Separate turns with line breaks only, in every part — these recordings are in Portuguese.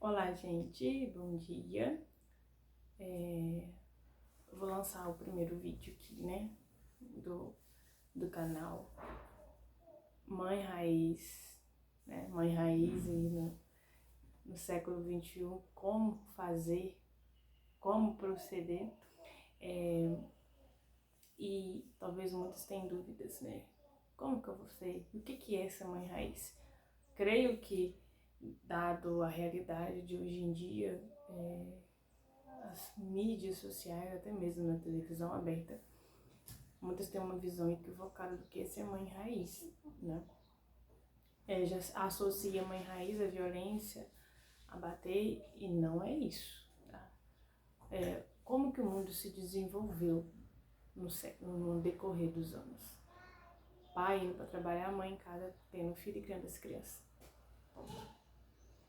Olá, gente, bom dia. Eu vou lançar o primeiro vídeo aqui, né, do canal Mãe Raiz, né, Mãe Raiz aí no século XXI, como fazer, como proceder, e talvez muitos tenham dúvidas, né, como que eu vou ser, o que é essa Mãe Raiz? Creio que, dado a realidade de hoje em dia, as mídias sociais, até mesmo na televisão aberta, muitas têm uma visão equivocada do que é ser mãe raiz, né? Já associa mãe raiz à violência, a bater, e não é isso, tá? Como que o mundo se desenvolveu no decorrer dos anos? Pai indo para trabalhar, a mãe em casa tendo filho e criando as crianças.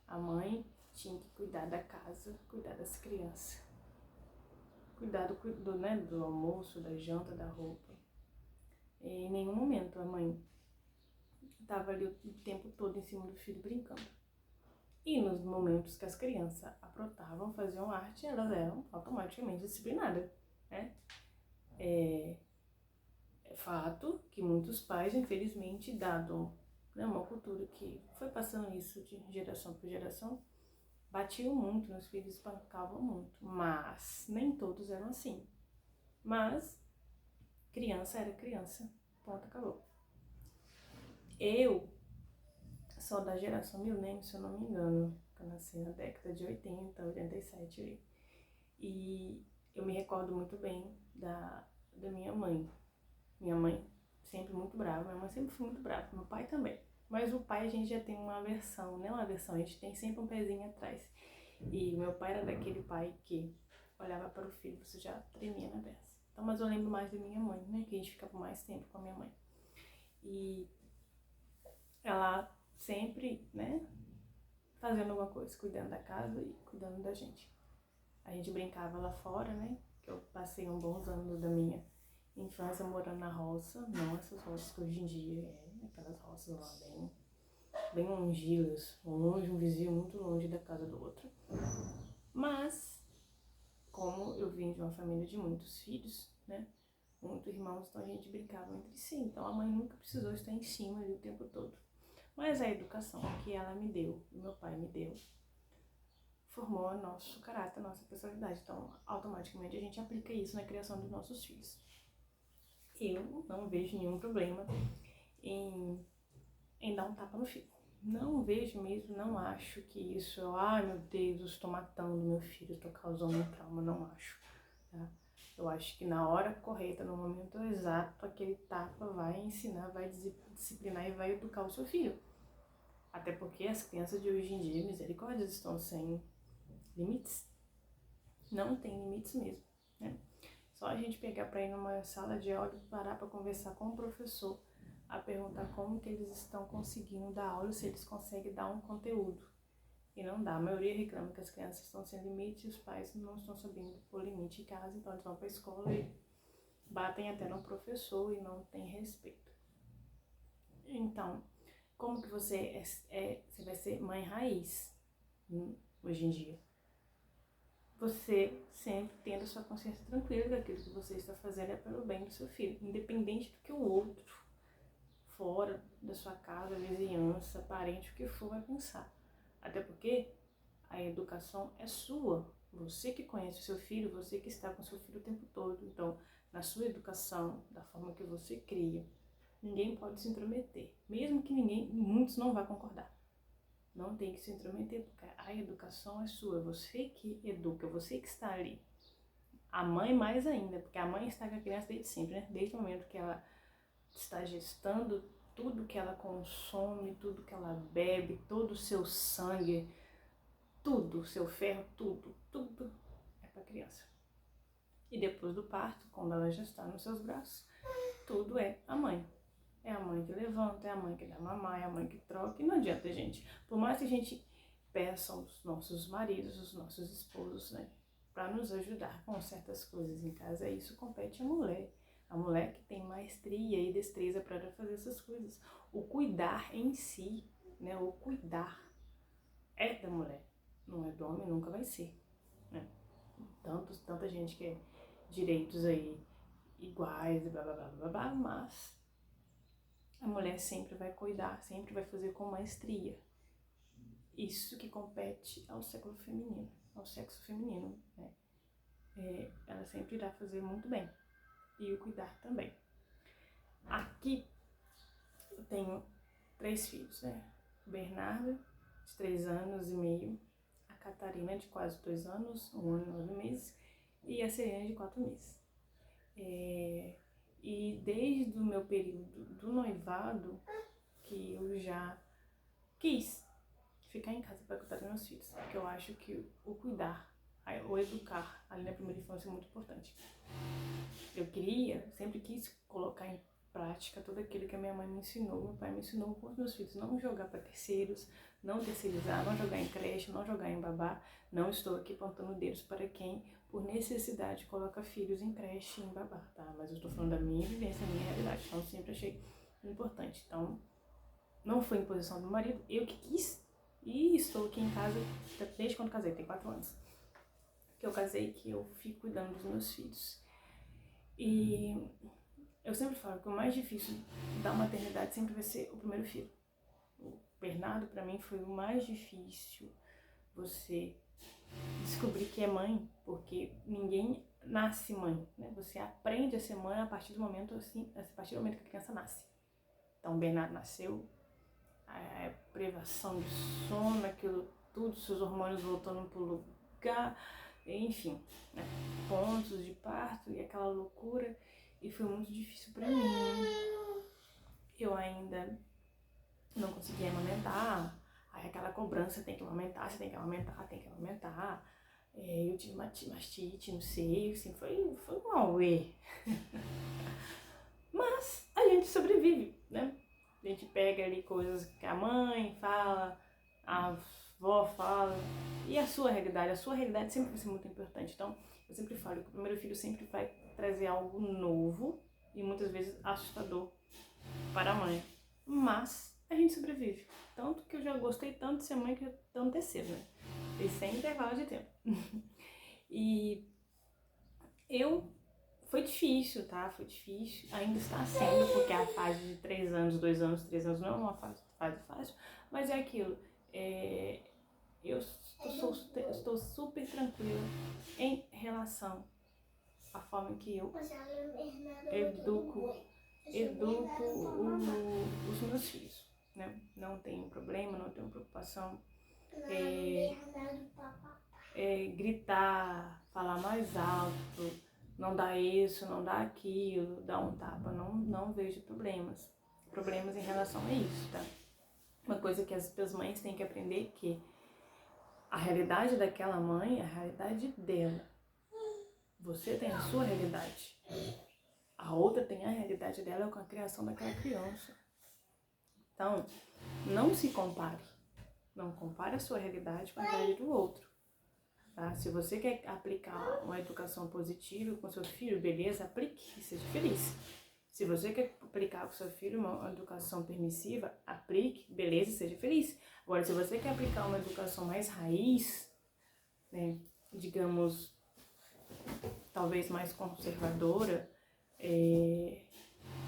A mãe tinha que cuidar da casa, cuidar das crianças, cuidar do almoço, da janta, da roupa. E em nenhum momento a mãe estava ali o tempo todo em cima do filho brincando. E nos momentos que as crianças aprontavam, faziam arte, elas eram automaticamente disciplinadas, né? É fato que muitos pais, infelizmente, dado, né, uma cultura que foi passando isso de geração por geração, batiam muito nos filhos, espancavam muito. Mas nem todos eram assim. Mas criança era criança. Ponto, acabou. Eu sou da geração milênio, se eu não me engano, que eu nasci na década de 80, 87 ali. E eu me recordo muito bem da minha mãe. Minha mãe sempre muito brava, minha mãe sempre foi muito brava, meu pai também. Mas o pai a gente já tem uma aversão, não é uma aversão, a gente tem sempre um pezinho atrás. E meu pai era daquele pai que olhava para o filho, você já tremia na beça. Então, mas eu lembro mais da minha mãe, né, que a gente ficava mais tempo com a minha mãe. E ela sempre, né, fazendo alguma coisa, cuidando da casa e cuidando da gente. A gente brincava lá fora, né, que eu passei uns bons anos da minha infância morando na roça, não essas roças que hoje em dia aquelas roças lá bem longilas, longe, um vizinho muito longe da casa do outro. Mas, como eu vim de uma família de muitos filhos, né, muitos irmãos, então a gente brincava entre si, então a mãe nunca precisou estar em cima ali o tempo todo. Mas a educação que ela me deu, e meu pai me deu, formou nosso caráter, nossa personalidade. Então, automaticamente a gente aplica isso na criação dos nossos filhos. Eu não vejo nenhum problema em dar um tapa no filho. Não vejo mesmo, não acho que isso, ai meu Deus, eu estou matando meu filho, estou causando um trauma, não acho. Tá? Eu acho que na hora correta, no momento exato, aquele tapa vai ensinar, vai disciplinar e vai educar o seu filho. Até porque as crianças de hoje em dia, misericórdia, estão sem limites. Não tem limites mesmo, né? Só a gente pegar para ir numa sala de aula e parar para conversar com o professor, a perguntar como que eles estão conseguindo dar aula, se eles conseguem dar um conteúdo. E não dá. A maioria reclama que as crianças estão sem limite e os pais não estão sabendo pôr limite em casa, então eles vão para a escola e batem até no professor e não tem respeito. Então, como que você você vai ser mãe raiz hoje em dia? Você sempre tendo a sua consciência tranquila que aquilo que você está fazendo é pelo bem do seu filho, independente do que o outro, fora da sua casa, vizinhança, parente, o que for, vai pensar. Até porque a educação é sua, você que conhece o seu filho, você que está com o seu filho o tempo todo. Então, na sua educação, da forma que você cria, ninguém pode se intrometer, mesmo que muitos não vão concordar. Não tem que se intrometer, porque a educação é sua, é você que educa, é você que está ali. A mãe mais ainda, porque a mãe está com a criança desde sempre, né? Desde o momento que ela está gestando, tudo que ela consome, tudo que ela bebe, todo o seu sangue, tudo, seu ferro, tudo é para a criança. E depois do parto, quando ela já está nos seus braços, tudo é a mãe. É a mãe que levanta, é a mãe que dá mamar, é a mãe que troca. E não adianta, gente. Por mais que a gente peça aos nossos maridos, os nossos esposos, né, para nos ajudar com certas coisas em casa, isso compete à mulher. A mulher que tem maestria e destreza para fazer essas coisas. O cuidar em si, né, o cuidar é da mulher. não é do homem, nunca vai ser, né? Tanta gente quer direitos aí iguais e blá blá blá blá blá, mas a mulher sempre vai cuidar, sempre vai fazer com maestria. Isso que compete ao século feminino, ao sexo feminino, né? Ela sempre irá fazer muito bem. E o cuidar também. Aqui eu tenho 3 filhos, né? O Bernardo, de 3 anos e meio. A Catarina, de quase 2 anos, 1 ano e 9 meses. E a Serena, de 4 meses. E desde o meu período do noivado, que eu já quis ficar em casa para cuidar dos meus filhos. Porque eu acho que o cuidar, o educar ali na primeira infância é muito importante. Eu sempre quis colocar em prática tudo aquilo que a minha mãe me ensinou, meu pai me ensinou com os meus filhos. Não jogar para terceiros, não terceirizar, não jogar em creche, não jogar em babá. Não estou aqui apontando dedos para quem, por necessidade, coloca filhos em creche e em babá, tá? Mas eu estou falando da minha vivência, da minha realidade. Então, sempre achei importante. Então, não foi imposição do marido, eu que quis. E estou aqui em casa desde quando casei, tem 4 anos. Que eu casei, que eu fico cuidando dos meus filhos. E eu sempre falo que o mais difícil da maternidade sempre vai ser o primeiro filho. O Bernardo, pra mim, foi o mais difícil. Você descobrir que é mãe, porque ninguém nasce mãe, né? Você aprende a ser mãe a partir do momento, assim, a partir do momento que a criança nasce. Então, o Bernardo nasceu, a privação de sono, aquilo tudo, seus hormônios voltando pro lugar, enfim, né? Pontos de parto e aquela loucura. E foi muito difícil pra mim. Eu ainda não conseguia amamentar. Aí aquela cobrança, tem que amamentar, você tem que amamentar, tem que amamentar. Eu tive mastite no seio, assim, foi um auê. Mas a gente sobrevive, né? A gente pega ali coisas que a mãe fala, a avó fala, e a sua realidade sempre vai ser muito importante. Então, eu sempre falo que o primeiro filho sempre vai trazer algo novo e muitas vezes assustador para a mãe. Mas a gente sobrevive. Tanto que eu já gostei tanto de ser mãe que eu tô no terceiro, né? E sem intervalo de tempo. E foi difícil, tá? Foi difícil. Ainda está sendo, porque a fase de 3 anos, 2 anos, 3 anos não é uma fase fácil. Mas é aquilo. Eu estou super tranquila em relação à forma que eu educo os meus filhos, né? Não tenho problema, não tenho preocupação. Gritar, falar mais alto, não dá isso, não dá aquilo, dar um tapa, não vejo problemas em relação a isso, tá? Uma coisa que as mães têm que aprender é que a realidade daquela mãe é a realidade dela. Você tem a sua realidade. A outra tem a realidade dela com a criação daquela criança. Então, não se compare. Não compare a sua realidade com a realidade do outro. Tá? Se você quer aplicar uma educação positiva com seu filho, beleza, aplique e seja feliz. Se você quer aplicar com seu filho uma educação permissiva, aplique, beleza, seja feliz. Agora, se você quer aplicar uma educação mais raiz, né, digamos, talvez mais conservadora,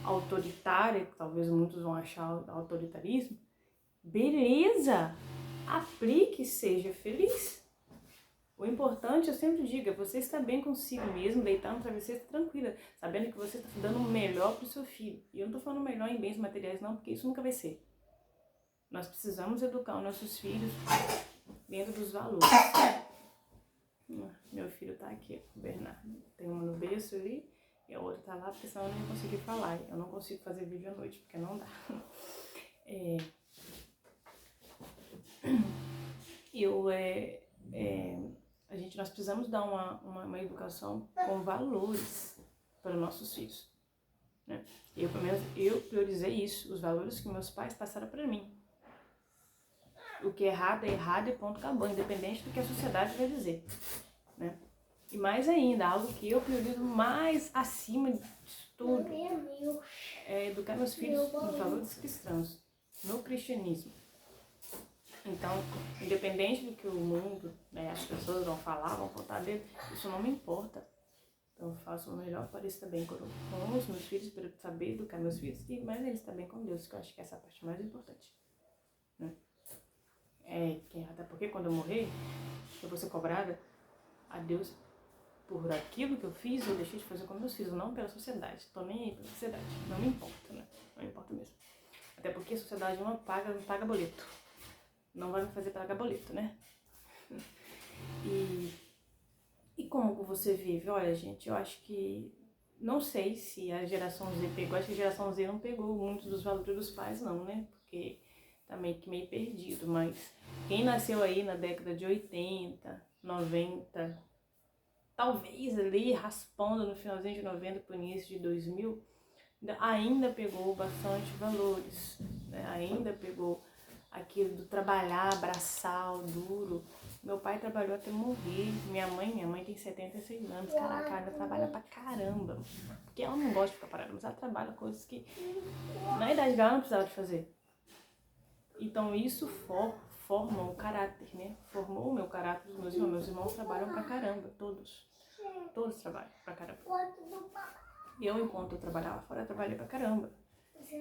autoritária, que talvez muitos vão achar autoritarismo, beleza, aplique, seja feliz. O importante, eu sempre digo, é você estar bem consigo mesmo, deitar no travesseiro tranquila, sabendo que você está dando o melhor para o seu filho. E eu não estou falando melhor em bens materiais não, porque isso nunca vai ser. Nós precisamos educar os nossos filhos dentro dos valores. Meu filho tá aqui, o Bernardo. Tem uma no berço ali e a outra tá lá, porque senão eu não ia conseguir falar. Eu não consigo fazer vídeo à noite, porque não dá. Nós precisamos dar uma educação com valores para os nossos filhos, né? Pelo menos, eu priorizei isso, os valores que meus pais passaram para mim. O que é errado e ponto, acabou, independente do que a sociedade vai dizer, né? E mais ainda, algo que eu priorizo mais acima de tudo é educar meus filhos nos valores cristãos, no cristianismo. Então, independente do que o mundo, né, as pessoas vão falar, vão contar dele, isso não me importa. Então, eu faço o melhor para estar bem com os meus filhos, para eu saber educar meus filhos, mas eles estar bem com Deus, que eu acho que essa é a parte mais importante. Né? Até porque quando eu morrer, eu vou ser cobrada a Deus por aquilo que eu fiz, eu deixei de fazer com meus filhos, não pela sociedade. Tô nem aí pela sociedade, não me importa, né? Não me importa mesmo. Até porque a sociedade não paga boleto. Não vai me fazer pagar boleto, né? E como você vive? Olha, gente, eu acho que... Não sei se a geração Z pegou. Acho que a geração Z não pegou muitos dos valores dos pais, não, né? Porque tá meio perdido. Mas quem nasceu aí na década de 80, 90, talvez ali raspando no finalzinho de 90 pro início de 2000, ainda pegou bastante valores, né? Ainda pegou aquilo do trabalhar, braçal, duro. Meu pai trabalhou até morrer. Minha mãe tem 76 anos. Caraca, ela trabalha pra caramba. Porque ela não gosta de ficar parada, mas ela trabalha coisas que na idade dela não precisava de fazer. Então isso forma o caráter, né? Formou o meu caráter dos meus irmãos. Meus irmãos trabalham pra caramba, todos. Todos trabalham pra caramba. Eu, enquanto eu trabalhava fora, eu trabalhei pra caramba.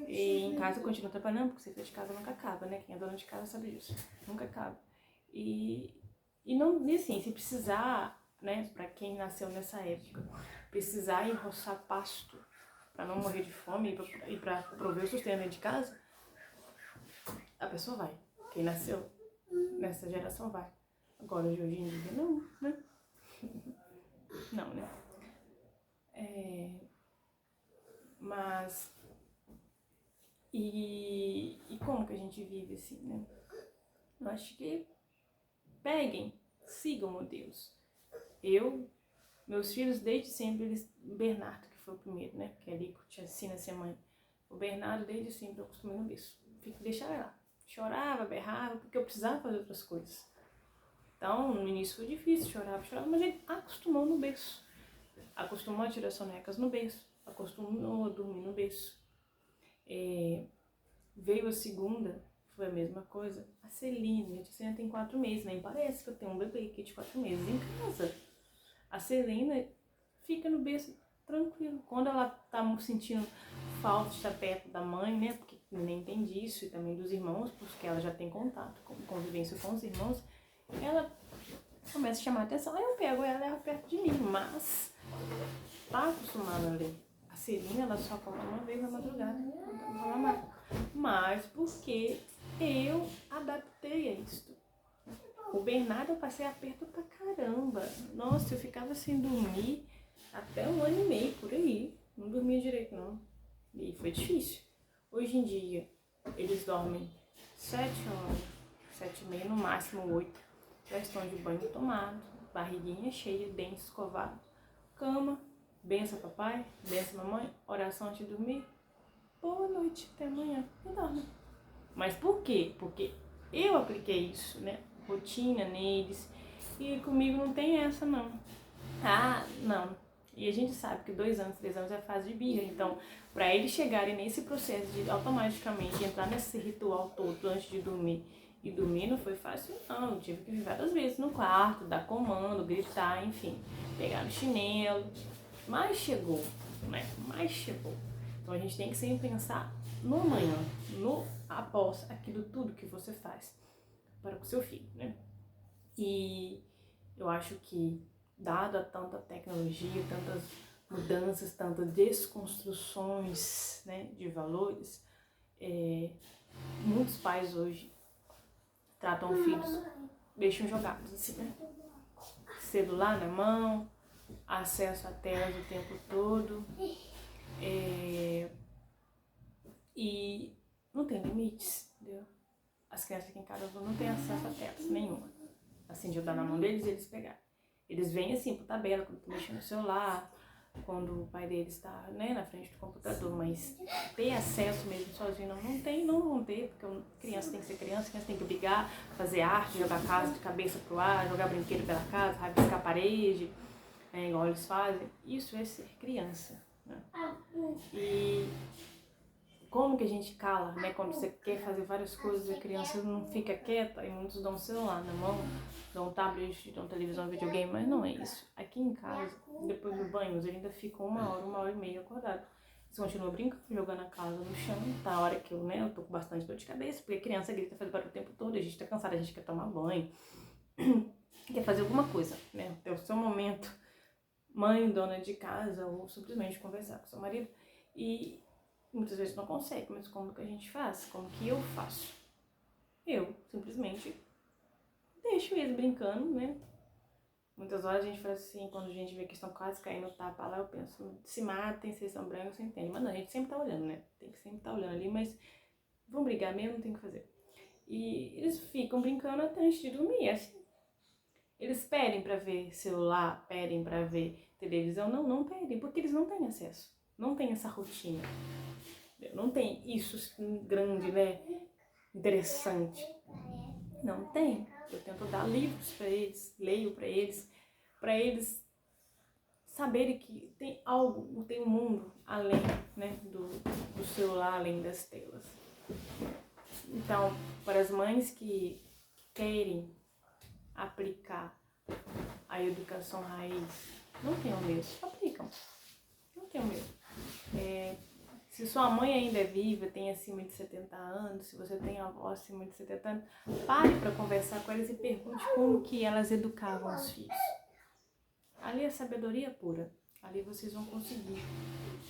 E em casa eu continuo trabalhando, porque serviço de casa nunca acaba, né? Quem é dona de casa sabe disso. Nunca acaba. E não, e assim, se precisar, né, pra quem nasceu nessa época, precisar ir roçar pasto pra não morrer de fome e pra prover o sustento dentro de casa, a pessoa vai. Quem nasceu nessa geração vai. Agora, de hoje em dia, não, né? Não, né? Mas... E como que a gente vive assim, né? Eu acho que peguem, sigam modelos. Meus filhos desde sempre, o Bernardo, que foi o primeiro, né? Porque é ali que te ensina a ser mãe. O Bernardo, desde sempre, eu acostumei no berço. Deixava lá. Chorava, berrava, porque eu precisava fazer outras coisas. Então, no início foi difícil, chorava, mas ele acostumou no berço. Acostumou a tirar sonecas no berço. Acostumou a dormir no berço. Veio a segunda, foi a mesma coisa. A Celina, gente, a Celina tem 4 meses, nem parece que eu tenho um bebê aqui de 4 meses em casa. A Celina fica no berço tranquilo. Quando ela tá sentindo falta de estar perto da mãe, né, porque nem tem disso, e também dos irmãos, porque ela já tem contato, convivência com os irmãos, ela começa a chamar a atenção. Aí eu pego ela e levo perto de mim, mas tá acostumada a ler. A Celina, ela só acorda uma vez na madrugada, mas porque eu adaptei a isso. O Bernardo eu passei aperto pra caramba. Nossa, eu ficava sem dormir até 1 ano e meio, por aí. Não dormia direito, não. E foi difícil. Hoje em dia, eles dormem 7 horas, 7 e meia, no máximo 8. Já estão de banho tomado, barriguinha cheia, dentes escovados, cama, benção papai, benção mamãe, oração antes de dormir. Boa noite, até amanhã. E dorme. Mas por quê? Porque eu apliquei isso, né? Rotina neles. E comigo não tem essa, não. Ah, não. E a gente sabe que 2 anos, 3 anos é fase de birra. Então, para eles chegarem nesse processo de automaticamente entrar nesse ritual todo antes de dormir, e dormir não foi fácil, não. Eu tive que vir várias vezes no quarto, dar comando, gritar, enfim, pegar no chinelo. Mas chegou, né? Mas chegou. Então a gente tem que sempre pensar no amanhã, no após aquilo tudo que você faz para o seu filho, né? E eu acho que, dada tanta tecnologia, tantas mudanças, tantas desconstruções, né, de valores, muitos pais hoje tratam filhos, deixam jogados assim, né? Celular na mão, acesso a telas o tempo todo, e não tem limites, entendeu? As crianças aqui em casa não têm acesso a telas nenhuma. Assim, de eu dar na mão deles e eles pegarem. Eles vêm assim por tabela, quando estão mexendo no celular, quando o pai deles está, né, na frente do computador, mas ter acesso mesmo sozinho não vão ter, porque criança tem que ser criança tem que brigar, fazer arte, jogar casa de cabeça pro ar, jogar brinquedo pela casa, rabiscar a parede, igual eles fazem. Isso é ser criança, né? como que a gente cala, né? Quando você quer fazer várias coisas e a criança não fica quieta, e muitos dão um celular na mão, dão um tablet, dão televisão, videogame, mas não é isso. Aqui em casa, depois do banho, eles ainda ficam 1 hora e meia acordado. Eles continuam brincando, jogando a casa no chão, tá? A hora que eu tô com bastante dor de cabeça, porque a criança grita, faz barulho o tempo todo, a gente tá cansada, a gente quer tomar banho, quer fazer alguma coisa, né? Ter o seu momento, mãe, dona de casa, ou simplesmente conversar com seu marido. E muitas vezes não consegue, mas como que a gente faz? Como que eu faço? Eu simplesmente deixo eles brincando, né? Muitas horas a gente faz assim, quando a gente vê que estão quase caindo no tapa lá, eu penso, se matem, vocês são brancos, você entende. Mas não, a gente sempre tá olhando, né? Tem que sempre estar olhando ali, mas vão brigar mesmo, não tem o que fazer. E eles ficam brincando até antes de dormir, assim. Eles pedem pra ver celular, pedem pra ver televisão. Não, não pedem, porque eles não têm acesso. Não tem essa rotina. Não tem isso grande, né? Interessante. Não tem. Eu tento dar livros pra eles, leio pra eles saberem que tem algo, tem um mundo além, né, do celular, além das telas. Então, para as mães que querem aplicar a educação raiz, não tenham medo, aplicam, não tenham medo. Se sua mãe ainda é viva, tem acima de 70 anos, se você tem avó acima de 70 anos, pare para conversar com elas e pergunte como que elas educavam os filhos. Ali é sabedoria pura. Ali vocês vão conseguir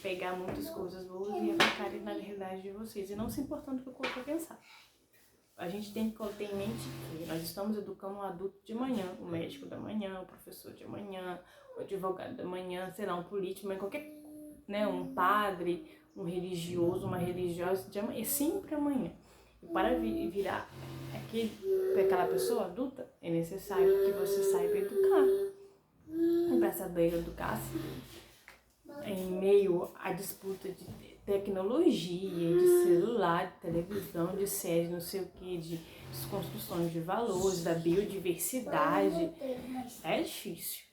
pegar muitas coisas boas e aplicar na realidade de vocês. E não se importando com o que o corpo vai pensar. A gente tem que ter em mente que nós estamos educando um adulto de manhã, o médico da manhã, o professor de manhã, o advogado da manhã, sei lá, um político, mas qualquer, né, um padre, um religioso, uma religiosa de amanhã, é sempre amanhã. E para virar aquela pessoa adulta, é necessário que você saiba educar. Para saber educar-se em meio à disputa de tecnologia, de celular, de televisão, de série, não sei o que, de desconstruções de valores, da biodiversidade, é difícil.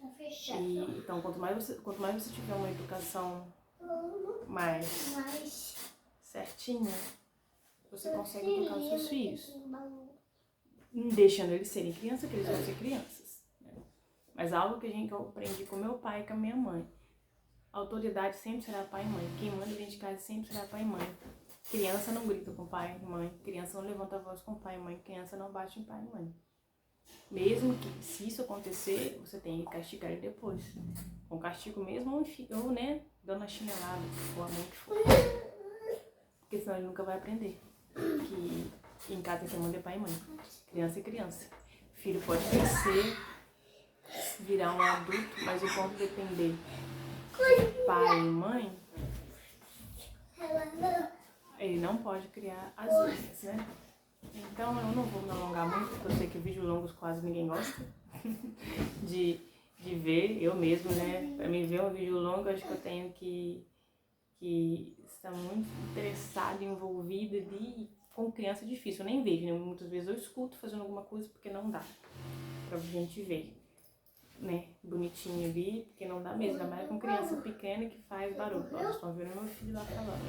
Então, quanto mais você tiver uma educação mais certinha, você consegue educar os seus filhos, deixando eles serem crianças, que eles vão ser crianças. Mas algo que eu aprendi com meu pai e com a minha mãe. A autoridade sempre será pai e mãe. Quem manda dentro de casa sempre será pai e mãe. Criança não grita com pai e mãe. Criança não levanta a voz com pai e mãe. Criança não bate em pai e mãe. Mesmo que, se isso acontecer, você tem que castigar ele depois. Com castigo mesmo ou né, dando a chinelada, ou a mãe que for. Porque senão ele nunca vai aprender. Que em casa tem que mandar pai e mãe. Criança é criança. Filho pode crescer, virar um adulto, mas o ponto de depender de pai e mãe, ele não pode criar as unhas, né? Então eu não vou me alongar muito, porque eu sei que vídeos longos quase ninguém gosta de ver, eu mesmo, né? Pra mim ver um vídeo longo, eu acho que eu tenho que estar muito interessada, envolvida com criança é difícil. Eu nem vejo, né? Muitas vezes eu escuto fazendo alguma coisa porque não dá pra gente ver, né, bonitinho ali, porque não dá mesmo, ainda mais com criança pequena que faz barulho. Vocês estão vendo meu filho lá falando.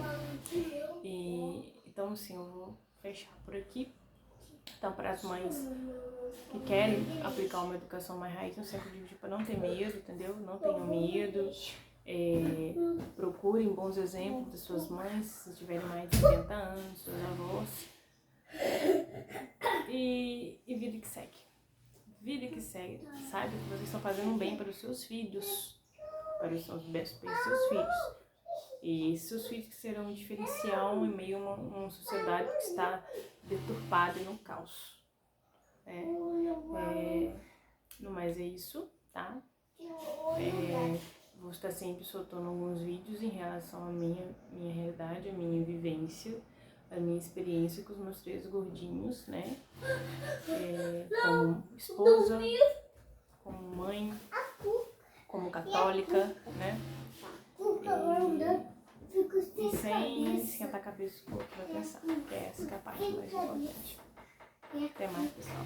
Então assim, eu vou fechar por aqui. Então, para as mães que querem aplicar uma educação mais raiz, eu sempre digo para não ter medo, entendeu? Não tenham medo. Procurem bons exemplos de suas mães, se tiverem mais de 70 anos, seus avós. E vida que segue. Vida que segue. Saiba que vocês estão fazendo um bem para os seus filhos, para os seus filhos. E seus filhos que serão um diferencial em meio a uma sociedade que está deturpada e no caos. No mais é isso, tá? Vou estar sempre soltando alguns vídeos em relação à minha realidade, à minha vivência, a minha experiência com os meus 3 gordinhos, né? Como esposa, como mãe, como católica, né? E sem esquentar a cabeça com o outro vai pensar, que essa que é a parte mais importante. Até mais, pessoal.